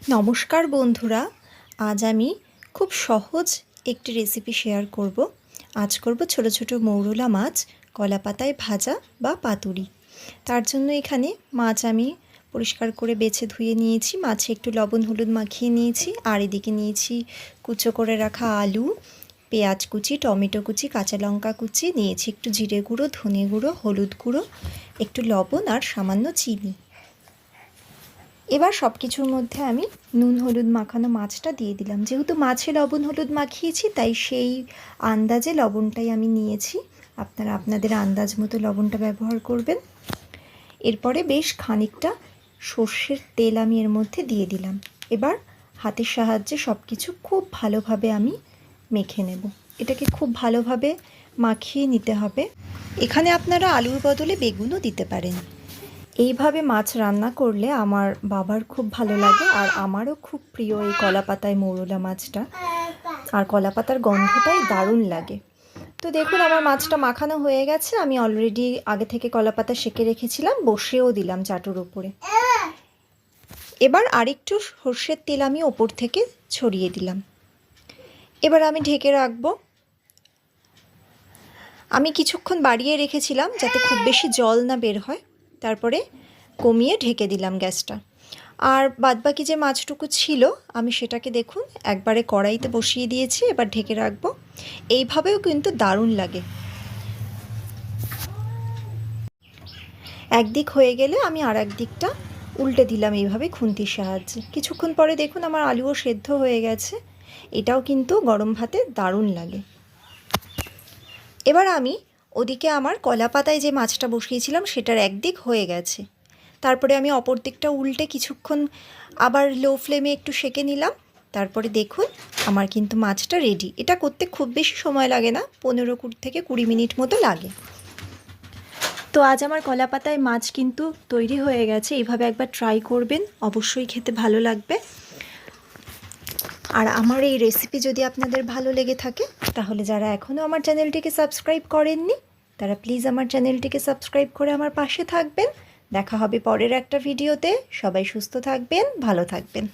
নমস্কার বন্ধুরা, আজ আমি খুব সহজ একটি রেসিপি শেয়ার করব। আজ করব ছোট ছোট মৌরলা মাছ কলা পাতায় ভাজা বা পাতুরি। তার জন্য এখানে মাছ আমি পরিষ্কার করে বেছে ধুয়ে নিয়েছি, মাছে একটু লবণ হলুদ মাখিয়ে নিয়েছি। আর এদিকে নিয়েছি কুচো করে রাখা আলু, পেঁয়াজ কুচি, টমেটো কুচি, কাঁচা লঙ্কা কুচি, নিয়েছি একটু জিরে গুঁড়ো, ধনে গুঁড়ো, হলুদ গুঁড়ো, একটু লবণ আর সামান্য চিনি। এবার সব কিছুর মধ্যে আমি নুন হলুদ মাখানো মাছটা দিয়ে দিলাম। যেহেতু মাছে লবণ হলুদ মাখিয়েছি তাই সেই আন্দাজে লবণটাই আমি নিয়েছি। আপনারা আপনাদের আন্দাজ মতো লবণটা ব্যবহার করবেন। এরপরে বেশ খানিকটা সর্ষের তেল আমি এর মধ্যে দিয়ে দিলাম। এবার হাতের সাহায্যে সব কিছু খুব ভালোভাবে আমি মেখে নেব। এটাকে খুব ভালোভাবে মাখিয়ে নিতে হবে। এখানে আপনারা আলুর বদলে বেগুনও দিতে পারেন। এইভাবে মাছ রান্না করলে আমার বাবার খুব ভালো লাগে, আর আমারও খুব প্রিয় এই কলা পাতায় মৌরলা মাছটা। আর কলা পাতার গন্ধটাই দারুণ লাগে। তো দেখুন আমার মাছটা মাখানো হয়ে গেছে। আমি অলরেডি আগে থেকে কলা পাতা সেঁকে রেখেছিলাম, বসিয়েও দিলাম চাটুর ওপরে। এবার আরেকটু সর্ষের তেল আমি ওপর থেকে ছড়িয়ে দিলাম। এবার আমি ঢেকে রাখবো। আমি কিছুক্ষণ বাড়িয়ে রেখেছিলাম যাতে খুব বেশি জল না বের হয়, তারপরে কমিয়ে ঢেকে দিলাম গ্যাসটা। আর বাদবাকি যে মাছটুকু ছিল আমি সেটাকে দেখুন একবারে কড়াইতে বসিয়ে দিয়েছি। এবার ঢেকে রাখবো। এইভাবেও কিন্তু দারুণ লাগে। একদিক হয়ে গেলে আমি আর এক দিকটা উল্টে দিলাম এইভাবে খুন্তির সাহায্যে। কিছুক্ষণ পরে দেখুন আমার আলুও সেদ্ধ হয়ে গেছে। এটাও কিন্তু গরম ভাতে দারুণ লাগে। এবার আমি ওদিকে আমার কলা পাতায় যে মাছটা বসিয়েছিলাম সেটার একদিক হয়ে গেছে। তারপরে আমি অপর দিকটা উল্টে কিছুক্ষণ আবার লো ফ্লেমে একটু সেঁকে নিলাম। তারপরে দেখুন আমার কিন্তু মাছটা রেডি। এটা করতে খুব বেশি সময় লাগে না, 15 থেকে 20 মিনিট মতো লাগে। তো আজ আমার কলা পাতায় মাছ কিন্তু তৈরি হয়ে গেছে। এইভাবে একবার ট্রাই করবেন, অবশ্যই খেতে ভালো লাগবে। আর আমার এই রেসিপি যদি আপনাদের ভালো লেগে থাকে তাহলে যারা এখনও আমার চ্যানেলটিকে সাবস্ক্রাইব করেননি তারা প্লিজ আমার চ্যানেলটিকে সাবস্ক্রাইব করে আমার পাশে থাকবেন। দেখা হবে পরের একটা ভিডিওতে। সবাই সুস্থ থাকবেন, ভালো থাকবেন।